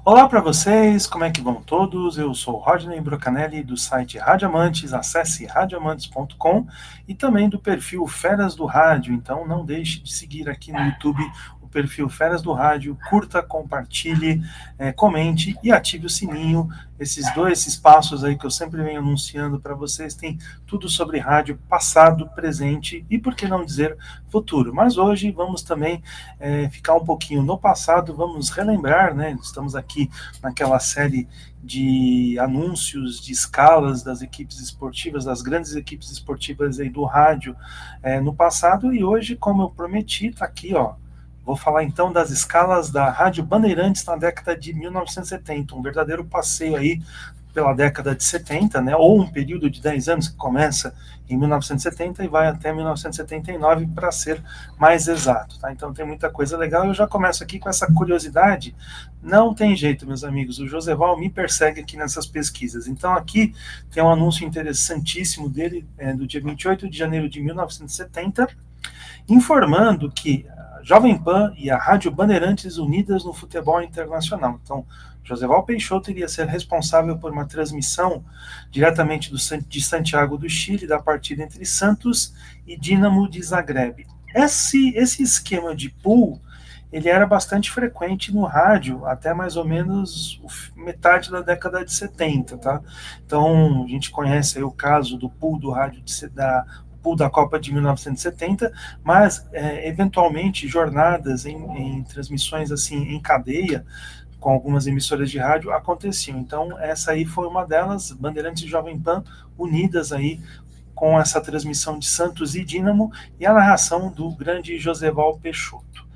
Olá para vocês, como é que vão todos? Eu sou Rodney Brocanelli do site Radiamantes, acesse radiamantes.com e também do perfil Feras do Rádio, então não deixe de seguir aqui no YouTube o perfil Feras do Rádio, curta, compartilhe, comente e ative o sininho. Esses passos aí que eu sempre venho anunciando para vocês, tem tudo sobre rádio, passado, presente e, por que não dizer, futuro. Mas hoje vamos também ficar um pouquinho no passado, vamos relembrar, né? Estamos aqui naquela série de anúncios, de escalas das equipes esportivas, das grandes equipes esportivas aí do rádio no passado, e hoje, como eu prometi, está aqui, ó. Vou falar então das escalas da Rádio Bandeirantes na década de 1970, um verdadeiro passeio aí pela década de 70, né, ou um período de 10 anos que começa em 1970 e vai até 1979, para ser mais exato. Tá? Então tem muita coisa legal. Eu já começo aqui com essa curiosidade. Não tem jeito, meus amigos, o Joseval me persegue aqui nessas pesquisas. Então aqui tem um anúncio interessantíssimo dele, do dia 28 de janeiro de 1970, informando que a Jovem Pan e a Rádio Bandeirantes unidas no futebol internacional. Então, Joseval Peixoto iria ser responsável por uma transmissão diretamente de Santiago do Chile, da partida entre Santos e Dinamo de Zagreb. Esse esquema de pool, ele era bastante frequente no rádio até mais ou menos metade da década de 70, tá? Então, a gente conhece aí o caso do pool do rádio pool da Copa de 1970, mas eventualmente jornadas em transmissões assim em cadeia com algumas emissoras de rádio aconteciam. Então essa aí foi uma delas, Bandeirantes e Jovem Pan unidas aí com essa transmissão de Santos e Dínamo e a narração do grande Joseval Peixoto.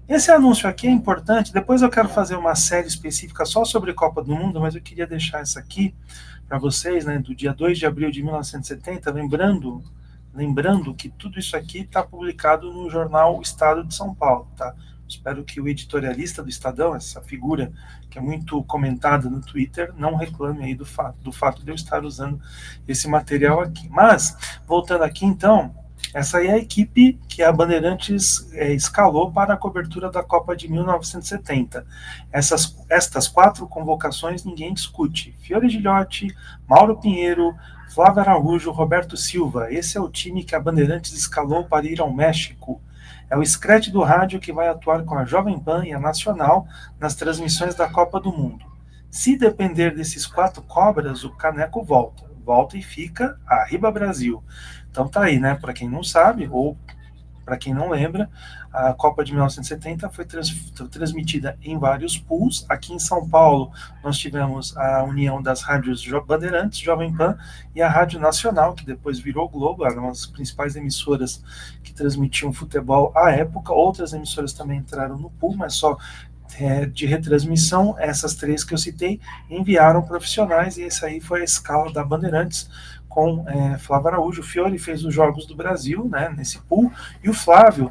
Esse anúncio aqui é importante, depois eu quero fazer uma série específica só sobre Copa do Mundo, mas eu queria deixar essa aqui para vocês, né, do dia 2 de abril de 1970, lembrando que tudo isso aqui está publicado no jornal Estado de São Paulo, tá? Espero que o editorialista do Estadão, essa figura que é muito comentada no Twitter, não reclame aí do fato de eu estar usando esse material aqui. Mas, voltando aqui então, essa aí é a equipe que a Bandeirantes escalou para a cobertura da Copa de 1970. Estas 4 convocações ninguém discute. Fiore Gilhote, Mauro Pinheiro, Flávio Araújo, Roberto Silva. Esse é o time que a Bandeirantes escalou para ir ao México. É o Scratch do rádio que vai atuar com a Jovem Pan e a Nacional nas transmissões da Copa do Mundo. Se depender desses 4 cobras, o caneco volta e fica Arriba Brasil. Então tá aí, né? Para quem não sabe, ou para quem não lembra, a Copa de 1970 foi transmitida em vários pools. Aqui em São Paulo, nós tivemos a união das rádios Bandeirantes, Jovem Pan e a Rádio Nacional, que depois virou Globo, eram as principais emissoras que transmitiam futebol à época. Outras emissoras também entraram no pool, mas só de retransmissão, essas 3 que eu citei enviaram profissionais, e essa aí foi a escala da Bandeirantes, com Flávio Araújo. O Fiore fez os Jogos do Brasil, né, nesse pool, e o Flávio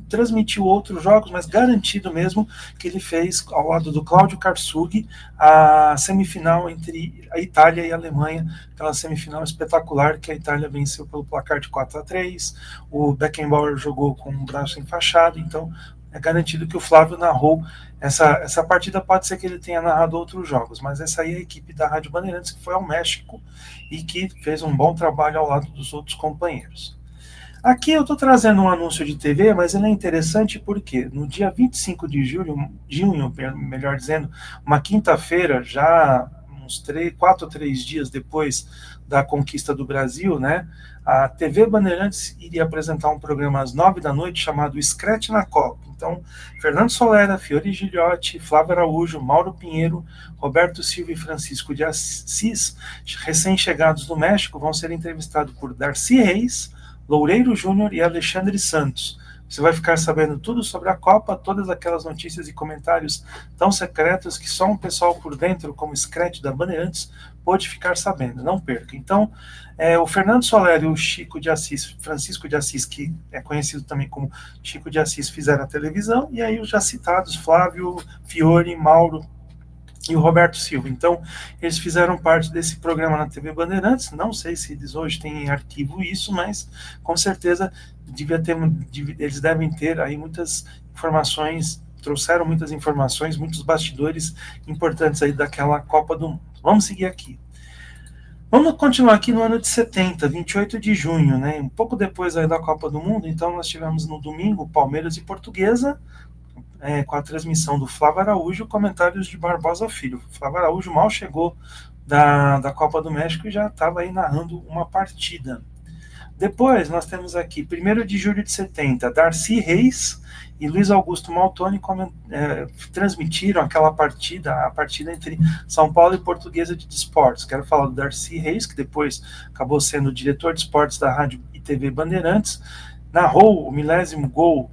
transmitiu outros jogos, mas garantido mesmo que ele fez, ao lado do Cláudio Karsug, a semifinal entre a Itália e a Alemanha, aquela semifinal espetacular que a Itália venceu pelo placar de 4-3, o Beckenbauer jogou com o braço enfaixado, então é garantido que o Flávio narrou essa partida. Pode ser que ele tenha narrado outros jogos, mas essa aí é a equipe da Rádio Bandeirantes que foi ao México e que fez um bom trabalho ao lado dos outros companheiros. Aqui eu estou trazendo um anúncio de TV, mas ele é interessante porque no dia 25 de junho, melhor dizendo, uma quinta-feira, já uns 4 ou 3 dias depois da conquista do Brasil, né, a TV Bandeirantes iria apresentar um programa às 9 da noite chamado Scratch na Copa. Então, Fernando Solera, Fiore Gilhote, Flávio Araújo, Mauro Pinheiro, Roberto Silva e Francisco de Assis, recém-chegados do México, vão ser entrevistados por Darcy Reis, Loureiro Júnior e Alexandre Santos. Você vai ficar sabendo tudo sobre a Copa, todas aquelas notícias e comentários tão secretos que só um pessoal por dentro, como o Scratch da Bandeirantes, pôde ficar sabendo. Não perca. Então, o Fernando Soler e o Chico de Assis, Francisco de Assis, que é conhecido também como Chico de Assis, fizeram a televisão, e aí os já citados, Flávio, Fiore, Mauro e o Roberto Silva. Então, eles fizeram parte desse programa na TV Bandeirantes. Não sei se eles hoje têm em arquivo isso, mas com certeza eles devem ter aí muitas informações trouxeram muitas informações, muitos bastidores importantes aí daquela Copa do Mundo. Vamos seguir aqui. Vamos continuar aqui no ano de 70, 28 de junho, né? Um pouco depois aí da Copa do Mundo, então nós tivemos no domingo Palmeiras e Portuguesa, com a transmissão do Flávio Araújo, comentários de Barbosa Filho. O Flávio Araújo mal chegou da Copa do México e já estava aí narrando uma partida. Depois nós temos aqui, 1º de julho de 70, Darcy Reis e Luiz Augusto Maltoni transmitiram aquela partida, a partida entre São Paulo e Portuguesa de Esportes. Quero falar do Darcy Reis, que depois acabou sendo diretor de esportes da Rádio e TV Bandeirantes, narrou o 1000º gol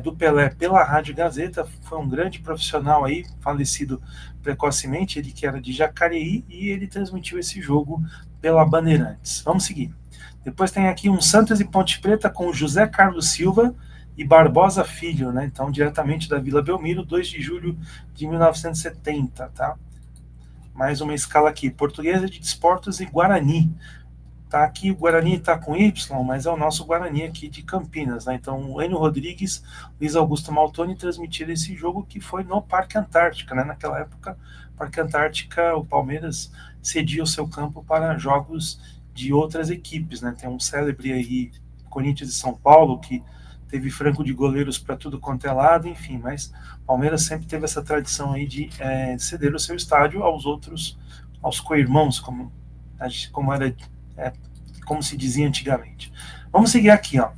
do Pelé pela Rádio Gazeta, foi um grande profissional aí, falecido precocemente, ele que era de Jacareí, e ele transmitiu esse jogo pela Bandeirantes. Vamos seguir. Depois tem aqui um Santos e Ponte Preta com José Carlos Silva e Barbosa Filho, né? Então, diretamente da Vila Belmiro, 2 de julho de 1970, tá? Mais uma escala aqui, Portuguesa de Desportos e Guarani. Tá aqui, o Guarani está com Y, mas é o nosso Guarani aqui de Campinas, né? Então, o Enio Rodrigues, Luiz Augusto Maltoni transmitiram esse jogo que foi no Parque Antártica, né? Naquela época, Parque Antártica, o Palmeiras cedia o seu campo para jogos de outras equipes, né? Tem um célebre aí, Corinthians e São Paulo, que teve franco de goleiros para tudo quanto é lado, enfim, mas o Palmeiras sempre teve essa tradição aí de ceder o seu estádio aos outros, aos co-irmãos, como se dizia antigamente. Vamos seguir aqui, ó.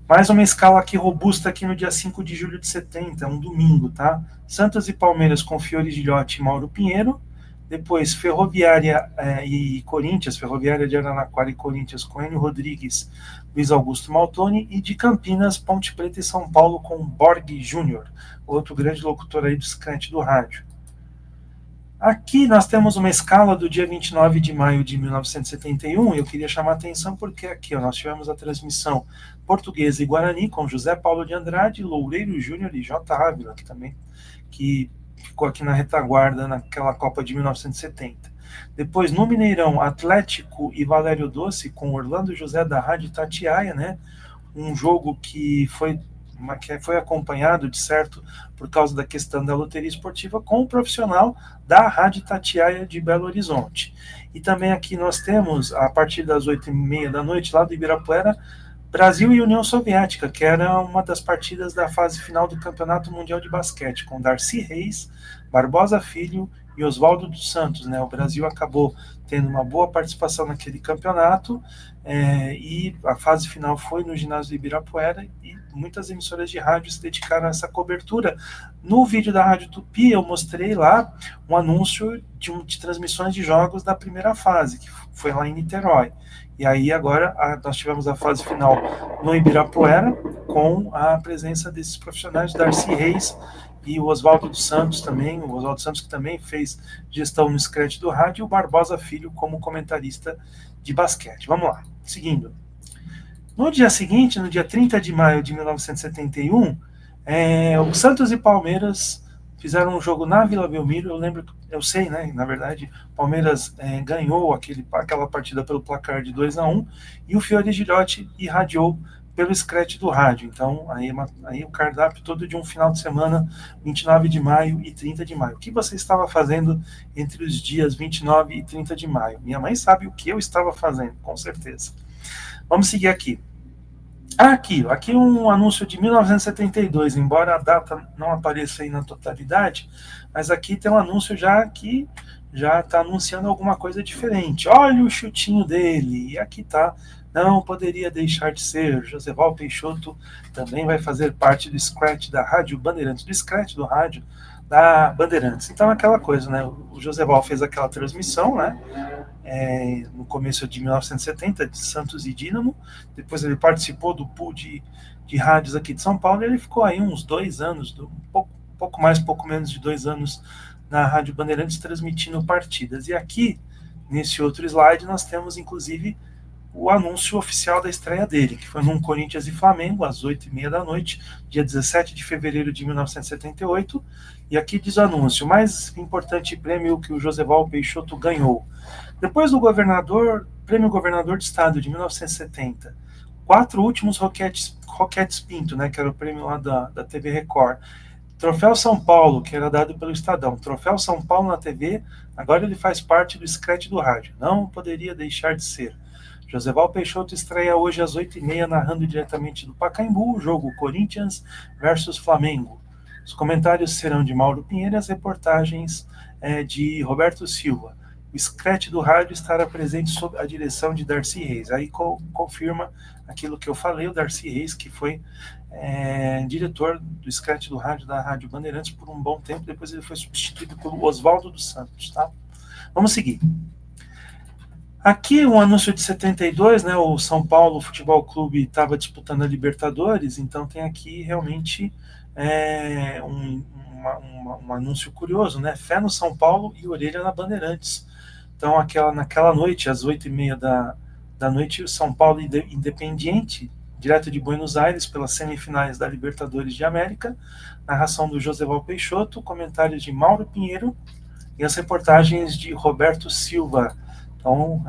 Mais uma escala aqui robusta aqui no dia 5 de julho de 70, um domingo, tá? Santos e Palmeiras com Fiore Gilhote e Mauro Pinheiro. Depois Ferroviária e Corinthians, Ferroviária de Araraquara e Corinthians com Enio Rodrigues, Luiz Augusto Maltoni. E de Campinas, Ponte Preta e São Paulo com Borg Júnior, outro grande locutor aí do Scrante do rádio. Aqui nós temos uma escala do dia 29 de maio de 1971, e eu queria chamar a atenção porque aqui nós tivemos a transmissão Portuguesa e Guarani com José Paulo de Andrade, Loureiro Júnior e J. Ávila, que ficou aqui na retaguarda naquela Copa de 1970. Depois, no Mineirão, Atlético e Valério Doce com Orlando José da Rádio Itatiaia, né? Um jogo que foi acompanhado, de certo, por causa da questão da loteria esportiva, com o profissional da Rádio Itatiaia de Belo Horizonte. E também aqui nós temos, a partir das 8h30 da noite, lá do Ibirapuera, Brasil e União Soviética, que era uma das partidas da fase final do Campeonato Mundial de Basquete, com Darcy Reis, Barbosa Filho e Oswaldo dos Santos, né? O Brasil acabou tendo uma boa participação naquele campeonato, e a fase final foi no ginásio do Ibirapuera, e muitas emissoras de rádio se dedicaram a essa cobertura. No vídeo da Rádio Tupi eu mostrei lá um anúncio de transmissões de jogos da primeira fase, que foi lá em Niterói. E aí agora nós tivemos a fase final no Ibirapuera, com a presença desses profissionais, Darcy Reis e o Oswaldo dos Santos também, o Oswaldo Santos que também fez gestão no Screte do rádio, e o Barbosa Filho como comentarista de basquete. Vamos lá, seguindo. No dia seguinte, no dia 30 de maio de 1971, o Santos e Palmeiras fizeram um jogo na Vila Belmiro. Eu sei, né? Na verdade, o Palmeiras ganhou aquela partida pelo placar de 2-1, e o Fiore Gilhote irradiou pelo Screte do rádio. Então, aí o cardápio todo de um final de semana, 29 de maio e 30 de maio. O que você estava fazendo entre os dias 29 e 30 de maio? Minha mãe sabe o que eu estava fazendo, com certeza. Vamos seguir aqui. Aqui um anúncio de 1972, embora a data não apareça aí na totalidade, mas aqui tem um anúncio que já está anunciando alguma coisa diferente. Olha o chutinho dele, e aqui está: não poderia deixar de ser. Joseval Peixoto também vai fazer parte do Scratch da Rádio Bandeirantes, do Scratch do rádio da Bandeirantes. Então, aquela coisa, né? O Joseval fez aquela transmissão, né? No começo de 1970, de Santos e Dínamo. Depois ele participou do pool de rádios aqui de São Paulo, e ele ficou aí uns 2 anos, pouco menos de 2 anos, na Rádio Bandeirantes, transmitindo partidas. E aqui, nesse outro slide, nós temos, inclusive, o anúncio oficial da estreia dele, que foi num Corinthians e Flamengo, às 8h30 da noite, dia 17 de fevereiro de 1978, e aqui diz o anúncio: o mais importante prêmio que o Joseval Peixoto ganhou. Depois do prêmio Governador de Estado de 1970, 4 últimos Roquetes Pinto, né, que era o prêmio lá da TV Record, Troféu São Paulo, que era dado pelo Estadão. Troféu São Paulo na TV, agora ele faz parte do Scratch do rádio. Não poderia deixar de ser. Joseval Peixoto estreia hoje às 8h30, narrando diretamente do Pacaembu o jogo Corinthians versus Flamengo. Os comentários serão de Mauro Pinheiro e as reportagens de Roberto Silva. O Scratch do rádio estará presente sob a direção de Darcy Reis. Aí confirma aquilo que eu falei, o Darcy Reis, que foi diretor do Scratch do rádio da Rádio Bandeirantes por um bom tempo, depois ele foi substituído pelo Oswaldo dos Santos, tá? Vamos seguir. Aqui um anúncio de 72, né, o São Paulo Futebol Clube estava disputando a Libertadores, então tem aqui realmente um anúncio curioso, né, fé no São Paulo e orelha na Bandeirantes. Então naquela noite, às 8h30 da noite, o São Paulo Independiente, direto de Buenos Aires, pelas semifinais da Libertadores de América, narração do Joseval Peixoto, comentários de Mauro Pinheiro e as reportagens de Roberto Silva. Então,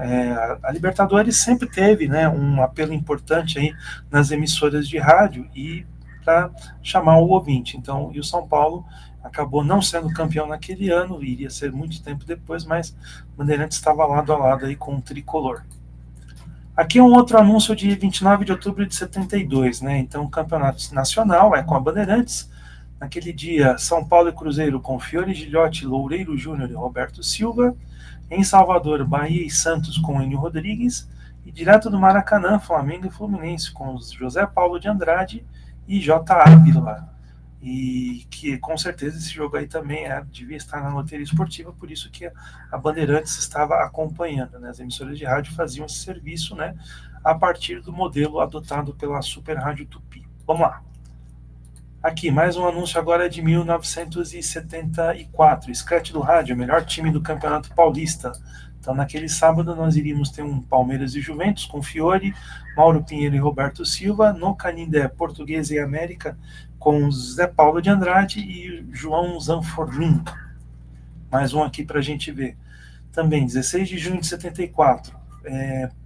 a Libertadores sempre teve, né, um apelo importante aí nas emissoras de rádio e para chamar o ouvinte. Então, e o São Paulo acabou não sendo campeão naquele ano, iria ser muito tempo depois, mas Bandeirantes estava lado a lado aí com o tricolor. Aqui é um outro anúncio de 29 de outubro de 72, né? Então, o campeonato nacional é com a Bandeirantes. Naquele dia, São Paulo e Cruzeiro com Fiore Gilhote, Loureiro Júnior e Roberto Silva. Em Salvador, Bahia e Santos com Enio Rodrigues. E direto do Maracanã, Flamengo e Fluminense com José Paulo de Andrade e J. Ávila. E que com certeza esse jogo aí também devia estar na loteria esportiva, por isso que a Bandeirantes estava acompanhando, né? As emissoras de rádio faziam esse serviço, né, a partir do modelo adotado pela Super Rádio Tupi. Vamos lá. Aqui, mais um anúncio agora de 1974, Scratch do rádio, melhor time do Campeonato Paulista. Então, naquele sábado, nós iríamos ter um Palmeiras e Juventus com Fiore, Mauro Pinheiro e Roberto Silva. No Canindé, Portuguesa e América com Zé Paulo de Andrade e João Zanforlin. Mais um aqui para a gente ver. Também, 16 de junho de 74,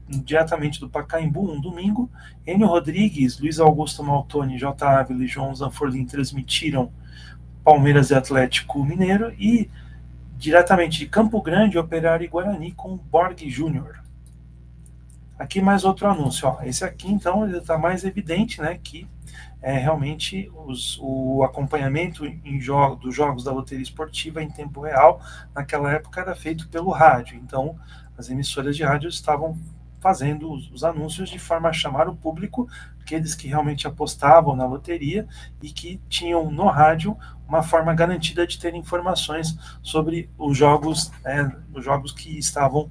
diretamente do Pacaembu, um domingo, Enio Rodrigues, Luiz Augusto Maltoni, J. Ávila e João Zanforlin transmitiram Palmeiras e Atlético Mineiro e diretamente de Campo Grande, Operário e Guarani com Borg Júnior. Aqui mais outro anúncio. Ó. Esse aqui, então, ele está mais evidente, né, que realmente o acompanhamento dos jogos da loteria esportiva em tempo real, naquela época, era feito pelo rádio. Então, as emissoras de rádio estavam fazendo os anúncios de forma a chamar o público, aqueles que realmente apostavam na loteria e que tinham no rádio uma forma garantida de ter informações sobre os jogos que estavam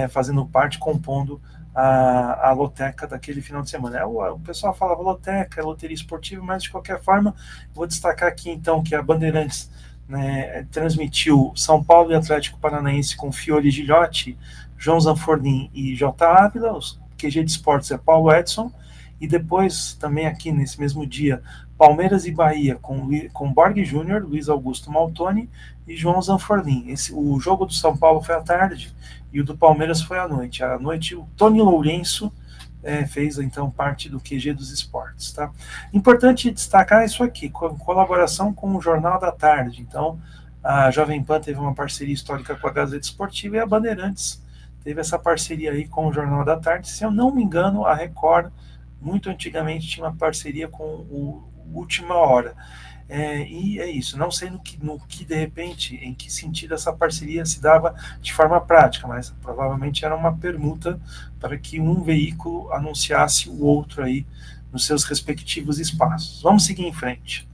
fazendo parte, compondo a loteca daquele final de semana. O pessoal falava loteca, loteria esportiva, mas de qualquer forma, vou destacar aqui então que a Bandeirantes, né, transmitiu São Paulo e Atlético Paranaense com Fiore Gilhote, João Zanforlin e J. Ávila. Os QG de esportes é Paulo Edson, e depois também aqui nesse mesmo dia Palmeiras e Bahia com Borg Júnior, Luiz Augusto Maltoni e João Zanforlin. O jogo do São Paulo foi à tarde e o do Palmeiras foi à noite. À noite o Tony Lourenço fez então parte do QG dos esportes. Tá? Importante destacar isso aqui, colaboração com o Jornal da Tarde. Então a Jovem Pan teve uma parceria histórica com a Gazeta Esportiva e a Bandeirantes teve essa parceria aí com o Jornal da Tarde. Se eu não me engano, a Record muito antigamente tinha uma parceria com o Última Hora. E é isso, não sei no que de repente, em que sentido essa parceria se dava de forma prática, mas provavelmente era uma permuta para que um veículo anunciasse o outro aí nos seus respectivos espaços. Vamos seguir em frente.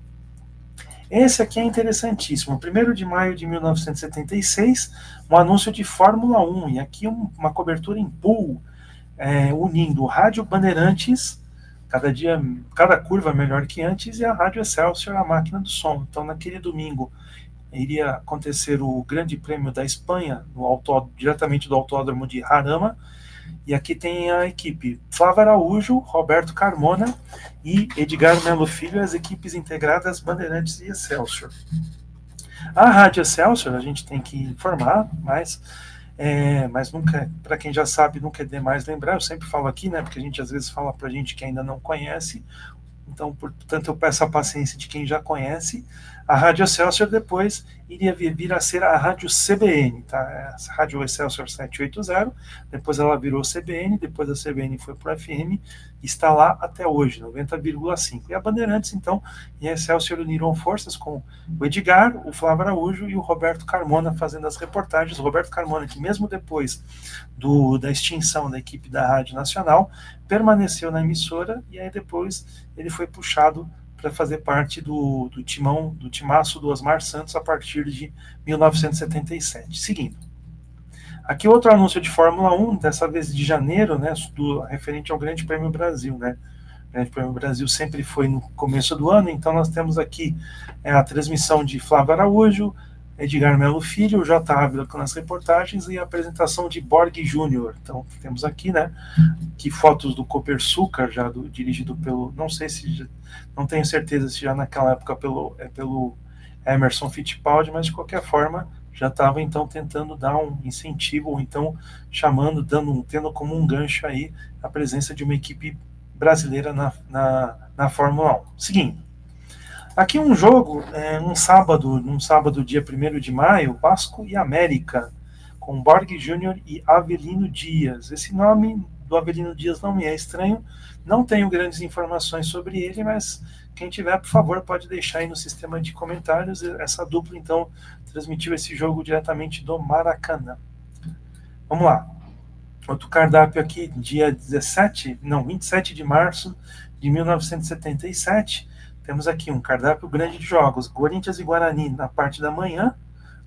Esse aqui é interessantíssimo. 1º de maio de 1976, um anúncio de Fórmula 1, e aqui uma cobertura em pool, unindo o Rádio Bandeirantes, cada curva melhor que antes, e a Rádio Excelsior, a máquina do som. Então, naquele domingo, iria acontecer o Grande Prêmio da Espanha, diretamente do Autódromo de Jarama, e aqui tem a equipe Flávio Araújo, Roberto Carmona e Edgar Melo Filho, as equipes integradas Bandeirantes e Excelsior. A Rádio Excelsior, a gente tem que informar, mas nunca, para quem já sabe, nunca é demais lembrar, eu sempre falo aqui, né, porque a gente às vezes fala para gente que ainda não conhece, então, portanto, eu peço a paciência de quem já conhece. A Rádio Excelsior depois iria vir a ser a Rádio CBN, tá? A Rádio Excelsior 780, depois ela virou CBN, depois a CBN foi para o FM, está lá até hoje, 90,5. E a Bandeirantes, então, e a Excelsior uniram forças com o Edgar, o Flávio Araújo e o Roberto Carmona fazendo as reportagens. O Roberto Carmona, que mesmo depois da extinção da equipe da Rádio Nacional, permaneceu na emissora e aí depois ele foi puxado para fazer parte do timaço do Osmar Santos a partir de 1977. Seguindo. Aqui outro anúncio de Fórmula 1, dessa vez de janeiro, né, referente ao Grande Prêmio Brasil, né? O Grande Prêmio Brasil sempre foi no começo do ano, então nós temos aqui a transmissão de Flávio Araújo, Edgar Melo Filho, o J. Ávila nas reportagens e a apresentação de Borg Júnior. Então temos aqui, né, que fotos do Copersucar, já dirigido pelo, não sei se, não tenho certeza se já naquela época pelo Emerson Fittipaldi, mas de qualquer forma já estava então tentando dar um incentivo, ou então tendo como um gancho aí a presença de uma equipe brasileira na Fórmula 1. Seguindo. Aqui um jogo, num sábado, dia 1º de maio, Vasco e América, com Borg Júnior e Avelino Dias. Esse nome do Avelino Dias não me é estranho, não tenho grandes informações sobre ele, mas quem tiver, por favor, pode deixar aí no sistema de comentários. Essa dupla, então, transmitiu esse jogo diretamente do Maracanã. Vamos lá. Outro cardápio aqui, dia 27 de março de 1977. Temos aqui um cardápio grande de jogos. Corinthians e Guarani na parte da manhã,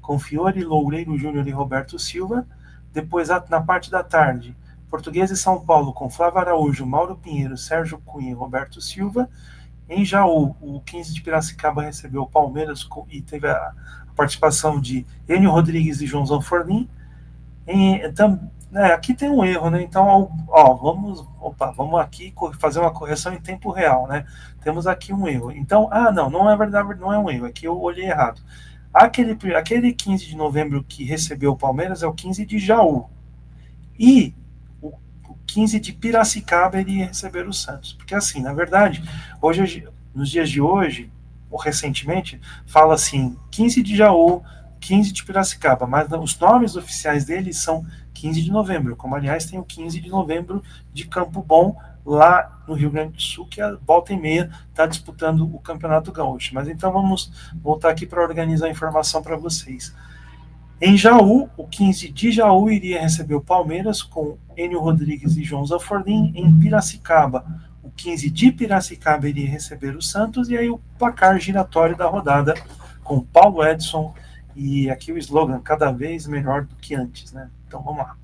com Fiore, Loureiro Júnior e Roberto Silva. Depois, na parte da tarde, Português e São Paulo, com Flávio Araújo, Mauro Pinheiro, Sérgio Cunha e Roberto Silva. Em Jaú, o 15 de Piracicaba recebeu o Palmeiras e teve a participação de Enio Rodrigues e João Zanforlin. Aqui tem um erro, né? Então, vamos aqui fazer uma correção em tempo real, né? Temos aqui um erro. Então, não é verdade, não é um erro. Aqui eu olhei errado. Aquele 15 de novembro que recebeu o Palmeiras é o 15 de Jaú. E o 15 de Piracicaba ele ia receber o Santos. Porque assim, na verdade, nos dias de hoje, ou recentemente, fala assim, 15 de Jaú, 15 de Piracicaba, mas os nomes oficiais deles são 15 de novembro, como aliás tem o 15 de novembro de Campo Bom, lá no Rio Grande do Sul, que a volta e meia está disputando o Campeonato Gaúcho. Mas então vamos voltar aqui para organizar a informação para vocês. Em Jaú, o 15 de Jaú iria receber o Palmeiras com Enio Rodrigues e João Zanforlin. Em Piracicaba, o 15 de Piracicaba iria receber o Santos. E aí o placar giratório da rodada com Paulo Edson e aqui o slogan, cada vez melhor do que antes, né? Então vamos lá.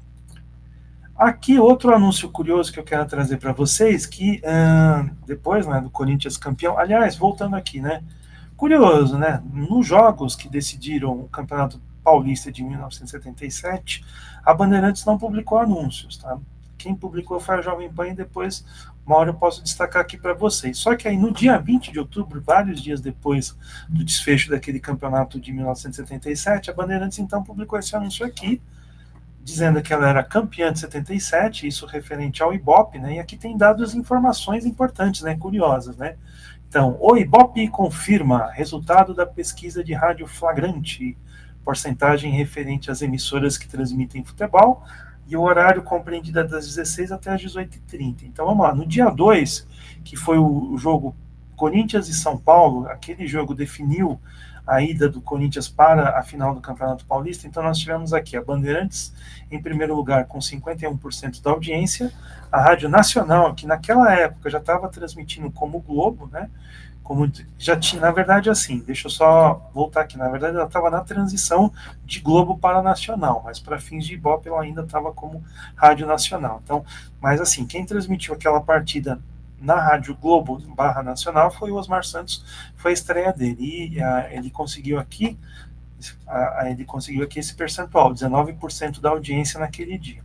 Aqui outro anúncio curioso que eu quero trazer para vocês, que depois, né, do Corinthians campeão, aliás, voltando aqui, né? Curioso, né? Nos jogos que decidiram o Campeonato Paulista de 1977, a Bandeirantes não publicou anúncios, tá? Quem publicou foi a Jovem Pan e depois, uma hora eu posso destacar aqui para vocês. Só que aí no dia 20 de outubro, vários dias depois do desfecho daquele campeonato de 1977, a Bandeirantes então publicou esse anúncio aqui, dizendo que ela era campeã de 77, isso referente ao Ibope, né? E aqui tem dados e informações importantes, né? Curiosas, né? Então, o Ibope confirma resultado da pesquisa de rádio flagrante, porcentagem referente às emissoras que transmitem futebol, e o horário compreendido das 16 até as 18h30. Então vamos lá, no dia 2, que foi o jogo Corinthians e São Paulo, aquele jogo definiu a ida do Corinthians para a final do Campeonato Paulista, então nós tivemos aqui a Bandeirantes em primeiro lugar com 51% da audiência, a Rádio Nacional, que naquela época já estava transmitindo como Globo, né? Como já tinha, na verdade, assim, deixa eu só voltar aqui, na verdade ela estava na transição de Globo para Nacional, mas para fins de Ibope ela ainda estava como Rádio Nacional. Então, mas assim, quem transmitiu aquela partida na Rádio Globo /Nacional foi o Osmar Santos, foi a estreia dele, e ele conseguiu aqui esse percentual, 19% da audiência naquele dia.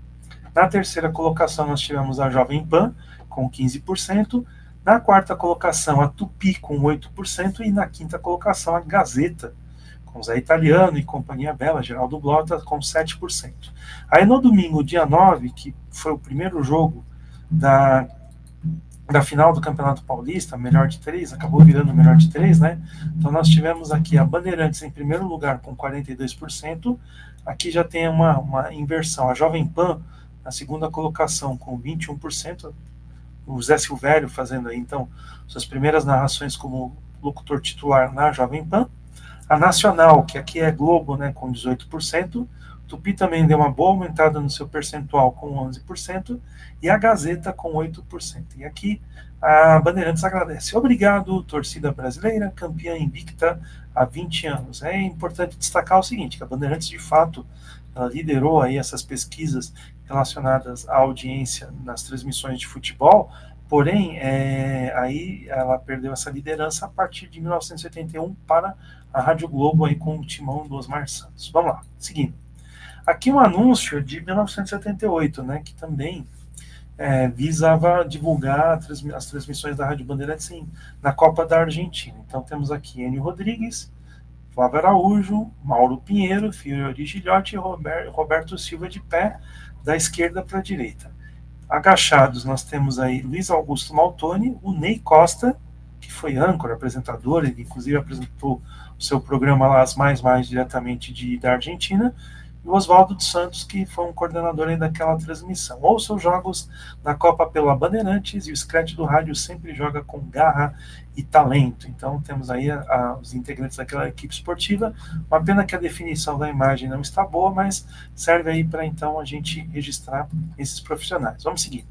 Na terceira colocação nós tivemos a Jovem Pan com 15%, na quarta colocação, a Tupi, com 8%, e na quinta colocação, a Gazeta, com Zé Italiano e Companhia Bela, Geraldo Blota, com 7%. Aí no domingo, dia 9, que foi o primeiro jogo da final do Campeonato Paulista, melhor de três, acabou virando melhor de três, né? Então nós tivemos aqui a Bandeirantes em primeiro lugar com 42%, aqui já tem uma inversão, a Jovem Pan na segunda colocação com 21%, o Zé Silvério fazendo aí então suas primeiras narrações como locutor titular na Jovem Pan, a Nacional, que aqui é Globo, né, com 18%, Tupi também deu uma boa aumentada no seu percentual com 11%, e a Gazeta com 8%. E aqui a Bandeirantes agradece. Obrigado, torcida brasileira, campeã invicta há 20 anos. É importante destacar o seguinte, que a Bandeirantes, de fato, ela liderou aí essas pesquisas relacionadas à audiência nas transmissões de futebol, porém, aí ela perdeu essa liderança a partir de 1981 para a Rádio Globo aí com o timão do Osmar Santos. Vamos lá, seguindo. Aqui um anúncio de 1978, né, que também visava divulgar as transmissões da Rádio Bandeirantes na Copa da Argentina. Então temos aqui Enio Rodrigues, Flávio Araújo, Mauro Pinheiro, Fiori Gilhote e Roberto Silva de pé, da esquerda para a direita. Agachados, nós temos aí Luiz Augusto Maltoni, o Ney Costa, que foi âncora, apresentador, ele inclusive apresentou o seu programa lá, As Mais diretamente da Argentina, e o Oswaldo dos Santos, que foi um coordenador aí daquela transmissão. Ouça os jogos da Copa pela Bandeirantes, e o Scratch do rádio sempre joga com garra e talento. Então temos aí os integrantes daquela equipe esportiva. Uma pena que a definição da imagem não está boa, mas serve aí para então a gente registrar esses profissionais. Vamos seguir.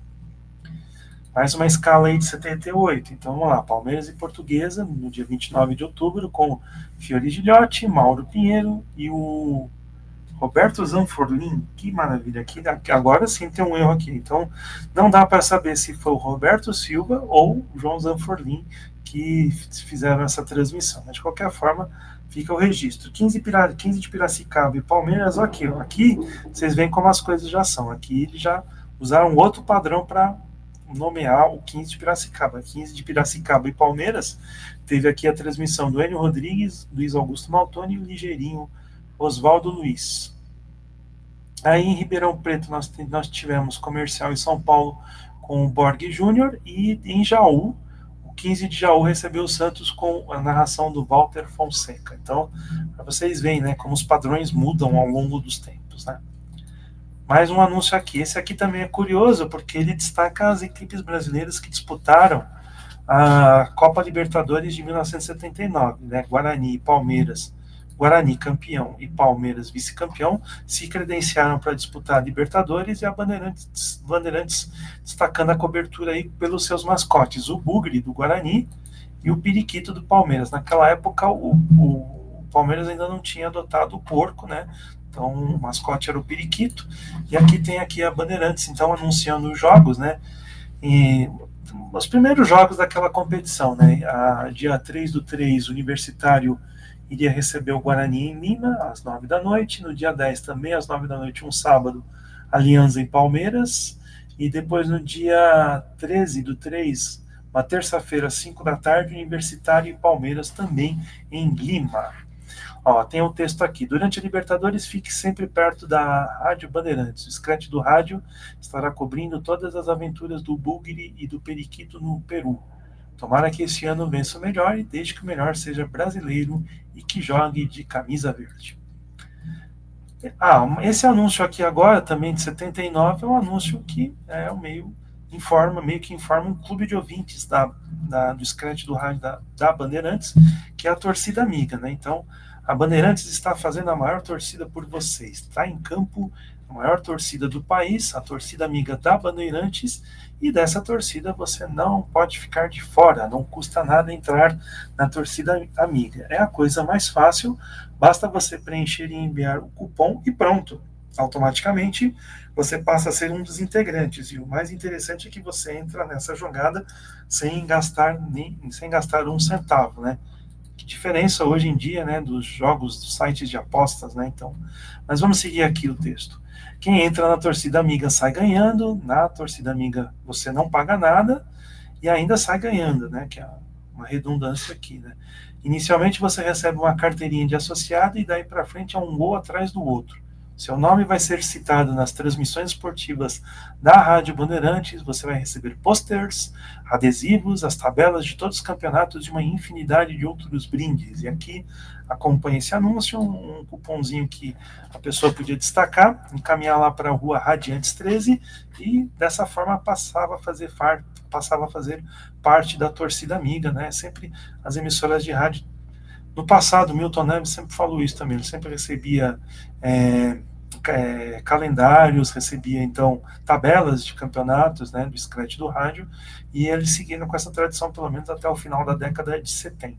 Mais uma escala aí de 78. Então vamos lá, Palmeiras e Portuguesa, no dia 29 de outubro, com Fiori Gilhote, Mauro Pinheiro e o Roberto Zanforlin. Que maravilha, aqui, agora sim tem um erro aqui. Então não dá para saber se foi o Roberto Silva ou o João Zanforlin que fizeram essa transmissão. Mas de qualquer forma, fica o registro. 15 de Piracicaba e Palmeiras, aqui vocês veem como as coisas já são. Aqui eles já usaram outro padrão para nomear o 15 de Piracicaba. 15 de Piracicaba e Palmeiras, teve aqui a transmissão do Enio Rodrigues, Luiz Augusto Maltoni e o ligeirinho Oswaldo Luiz. Aí em Ribeirão Preto nós tivemos Comercial em São Paulo com o Borg Júnior, e em Jaú, o 15 de Jaú recebeu o Santos com a narração do Walter Fonseca. Então, para vocês verem, né, como os padrões mudam ao longo dos tempos, né? Mais um anúncio aqui. Esse aqui também é curioso, porque ele destaca as equipes brasileiras que disputaram a Copa Libertadores de 1979, né? Guarani e Palmeiras. Guarani campeão e Palmeiras vice-campeão se credenciaram para disputar a Libertadores, e a Bandeirantes destacando a cobertura aí pelos seus mascotes, o Bugre do Guarani e o Periquito do Palmeiras. Naquela época o Palmeiras ainda não tinha adotado o porco, né? Então o mascote era o Periquito, e aqui tem aqui a Bandeirantes então anunciando os jogos, né? E os primeiros jogos daquela competição, né? Dia 3/3, Universitário iria receber o Guarani em Lima, às 9 da noite. No dia 10, também às 9 da noite, um sábado, Alianza em Palmeiras. E depois, no dia 13/3, uma terça-feira, às 5 da tarde, Universitário e Palmeiras também em Lima. Ó, tem um texto aqui. Durante a Libertadores, fique sempre perto da Rádio Bandeirantes. O Scratch do rádio estará cobrindo todas as aventuras do Bugre e do Periquito no Peru. Tomara que esse ano vença o melhor, e desde que o melhor seja brasileiro e que jogue de camisa verde. Esse anúncio aqui agora, também de 79, é um anúncio que meio que informa um clube de ouvintes do Scratch do rádio da Bandeirantes, que é a torcida amiga, né? Então, a Bandeirantes está fazendo a maior torcida por vocês. Está em campo a maior torcida do país, a torcida amiga da Bandeirantes, e dessa torcida você não pode ficar de fora, não custa nada entrar na torcida amiga. É a coisa mais fácil, basta você preencher e enviar o cupom e pronto. Automaticamente você passa a ser um dos integrantes, e o mais interessante é que você entra nessa jogada sem gastar um centavo, né? Que diferença hoje em dia, né, dos jogos, dos sites de apostas, né? Então, mas vamos seguir aqui o texto. Quem entra na torcida amiga sai ganhando, na torcida amiga você não paga nada e ainda sai ganhando, né? Que é uma redundância aqui, né? Inicialmente você recebe uma carteirinha de associado, e daí para frente é um gol atrás do outro. Seu nome vai ser citado nas transmissões esportivas da Rádio Bandeirantes, você vai receber posters, adesivos, as tabelas de todos os campeonatos e uma infinidade de outros brindes. E aqui acompanha esse anúncio, um cupomzinho que a pessoa podia destacar, encaminhar lá para a rua Radiantes 13 e dessa forma passava a fazer parte da torcida amiga, né? Sempre as emissoras de rádio. No passado, Milton Neves sempre falou isso também, ele sempre recebia calendários, recebia então tabelas de campeonatos, né, do Scratch do rádio, e eles seguiram com essa tradição pelo menos até o final da década de 70.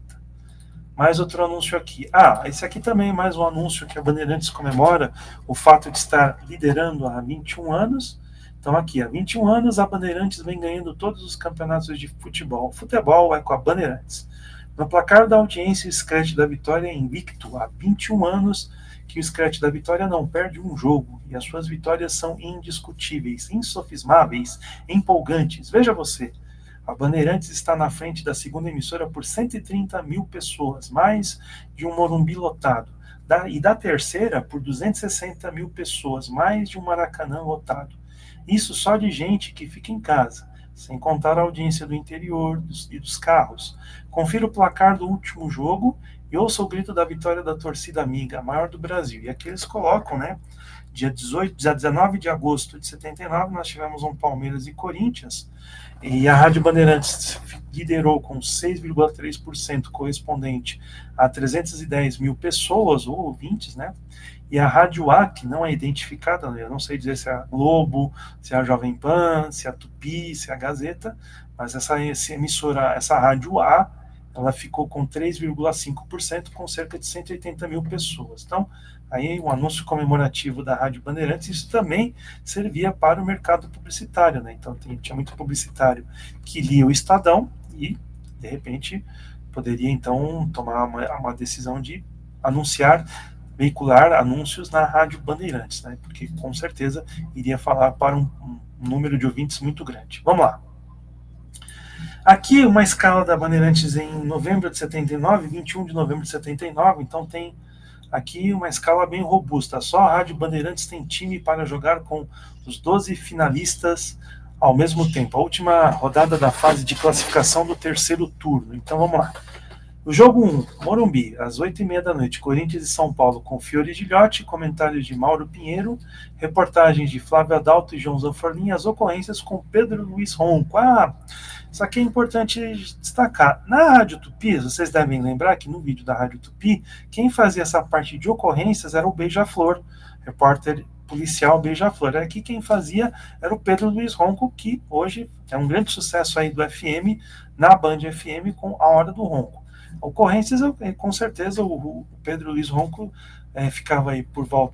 Mais outro anúncio aqui. Esse aqui também é mais um anúncio que a Bandeirantes comemora o fato de estar liderando há 21 anos. Então aqui, há 21 anos a Bandeirantes vem ganhando todos os campeonatos de futebol. Futebol é com a Bandeirantes. No placar da audiência, o Scratch da Vitória é invicto. Há 21 anos que o Scratch da Vitória não perde um jogo. E as suas vitórias são indiscutíveis, insofismáveis, empolgantes. Veja você, a Bandeirantes está na frente da segunda emissora por 130 mil pessoas, mais de um Morumbi lotado. E da terceira por 260 mil pessoas, mais de um Maracanã lotado. Isso só de gente que fica em casa, sem contar a audiência do interior e dos carros. Confira o placar do último jogo e ouça o grito da vitória da torcida amiga, a maior do Brasil. E aqui eles colocam, né? Dia 19 de agosto de 79, nós tivemos um Palmeiras e Corinthians, e a Rádio Bandeirantes liderou com 6,3%, correspondente a 310 mil pessoas ou ouvintes, né? E a Rádio A, que não é identificada, né? Eu não sei dizer se é a Globo, se é a Jovem Pan, se é a Tupi, se é a Gazeta, mas essa emissora, essa Rádio A, ela ficou com 3,5%, com cerca de 180 mil pessoas. Então, aí um anúncio comemorativo da Rádio Bandeirantes, isso também servia para o mercado publicitário, né? Então tinha muito publicitário que lia o Estadão e, de repente, poderia então tomar uma decisão de veicular anúncios na Rádio Bandeirantes, né? Porque com certeza iria falar para um número de ouvintes muito grande. Vamos lá. Aqui uma escala da Bandeirantes em novembro de 79, 21 de novembro de 79, então tem aqui uma escala bem robusta. Só a Rádio Bandeirantes tem time para jogar com os 12 finalistas ao mesmo tempo. A última rodada da fase de classificação do terceiro turno. Então vamos lá. O jogo 1, Morumbi, às 8h30 da noite, Corinthians e São Paulo, com Fiore Gilhote, comentários de Mauro Pinheiro, reportagens de Flávio Adalto e João Zanforlin, as ocorrências com Pedro Luiz Ronco. Isso aqui é importante destacar. Na Rádio Tupi, vocês devem lembrar que no vídeo da Rádio Tupi, quem fazia essa parte de ocorrências era o Beija-Flor, repórter policial Beija-Flor. Aqui quem fazia era o Pedro Luiz Ronco, que hoje é um grande sucesso aí do FM, na Band FM, com A Hora do Ronco. Ocorrências, com certeza, o Pedro Luiz Ronco ficava aí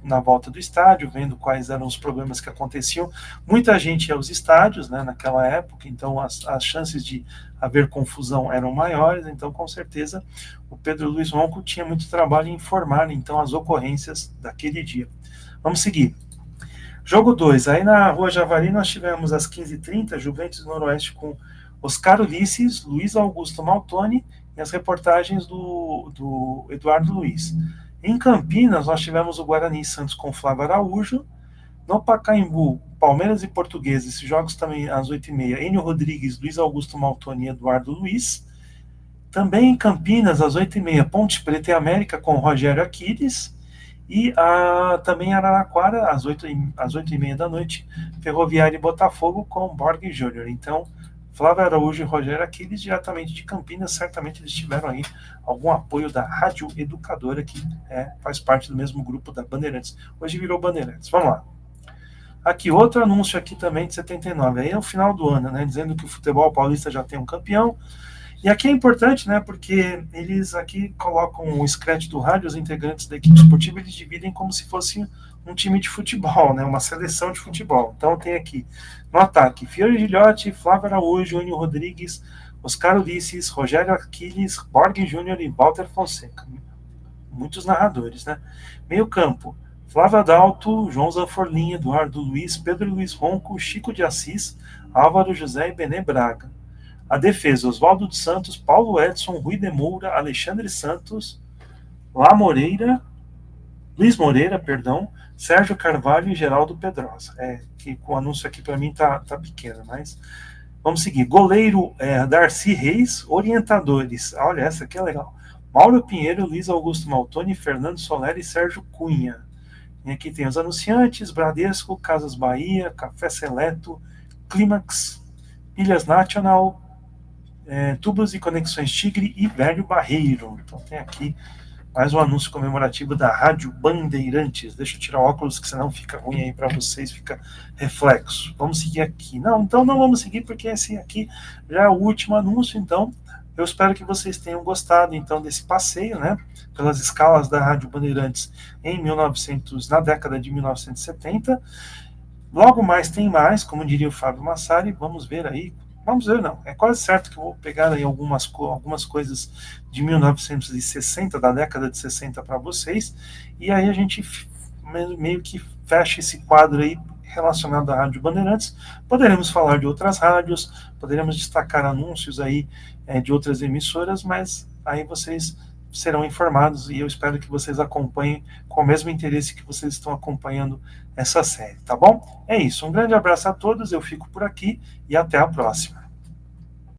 na volta do estádio, vendo quais eram os problemas que aconteciam. Muita gente ia aos estádios, né, naquela época, então as chances de haver confusão eram maiores, então com certeza o Pedro Luiz Ronco tinha muito trabalho em informar então as ocorrências daquele dia. Vamos seguir. Jogo 2, aí na Rua Javari nós tivemos às 15h30, Juventus Noroeste com Oscar Ulisses, Luiz Augusto Maltoni e as reportagens do Eduardo Luiz. Em Campinas, nós tivemos o Guarani Santos com Flávio Araújo. No Pacaembu, Palmeiras e Portuguesa, esses jogos também às 8h30, Enio Rodrigues, Luiz Augusto Maltoni e Eduardo Luiz. Também em Campinas, às 8h30, Ponte Preta e América com Rogério Aquiles. E também em Araraquara, às 8h30 da noite, Ferroviária e Botafogo com Borg Júnior. Então, Flávio Araújo e Rogério Aquiles, diretamente de Campinas, certamente eles tiveram aí algum apoio da Rádio Educadora, que faz parte do mesmo grupo da Bandeirantes. Hoje virou Bandeirantes. Vamos lá. Aqui, outro anúncio aqui também de 79. Aí é o final do ano, né? Dizendo que o futebol paulista já tem um campeão. E aqui é importante, né? Porque eles aqui colocam o scratch do rádio, os integrantes da equipe esportiva, eles dividem como se fosse um time de futebol, né? Uma seleção de futebol. Então tem aqui, no ataque, Fiore Gilhote, Flávio Araújo, Enio Rodrigues, Oscar Ulisses, Rogério Aquiles, Borg Júnior e Walter Fonseca. Muitos narradores, né? Meio campo, Flávio Adalto, João Zanforlin, Eduardo Luiz, Pedro Luiz Ronco, Chico de Assis, Álvaro José e Bené Braga. A defesa, Oswaldo dos Santos, Paulo Edson, Rui de Moura, Alexandre Santos, Lá Moreira Luiz Moreira, perdão, Sérgio Carvalho e Geraldo Pedrosa. Que o anúncio aqui para mim tá pequeno, mas vamos seguir. Goleiro Darcy Reis, orientadores. Olha, essa aqui é legal. Mauro Pinheiro, Luiz Augusto Maltoni, Fernando Soler e Sérgio Cunha. E aqui tem os anunciantes, Bradesco, Casas Bahia, Café Seleto, Clímax, Ilhas Nacional, Tubos e Conexões Tigre e Velho Barreiro. Então tem aqui mais um anúncio comemorativo da Rádio Bandeirantes. Deixa eu tirar o óculos, que senão fica ruim aí para vocês, fica reflexo. Vamos seguir aqui. Não, então não vamos seguir, porque esse aqui já é o último anúncio, então eu espero que vocês tenham gostado então desse passeio, né, pelas escalas da Rádio Bandeirantes na década de 1970. Logo mais tem mais, como diria o Fábio Massari, vamos ver aí. Vamos ver, não. É quase certo que eu vou pegar aí algumas coisas de 1960, da década de 60 para vocês, e aí a gente meio que fecha esse quadro aí relacionado à Rádio Bandeirantes. Poderemos falar de outras rádios, poderemos destacar anúncios aí de outras emissoras, mas aí vocês serão informados e eu espero que vocês acompanhem com o mesmo interesse que vocês estão acompanhando essa série, tá bom? É isso, um grande abraço a todos, eu fico por aqui e até a próxima.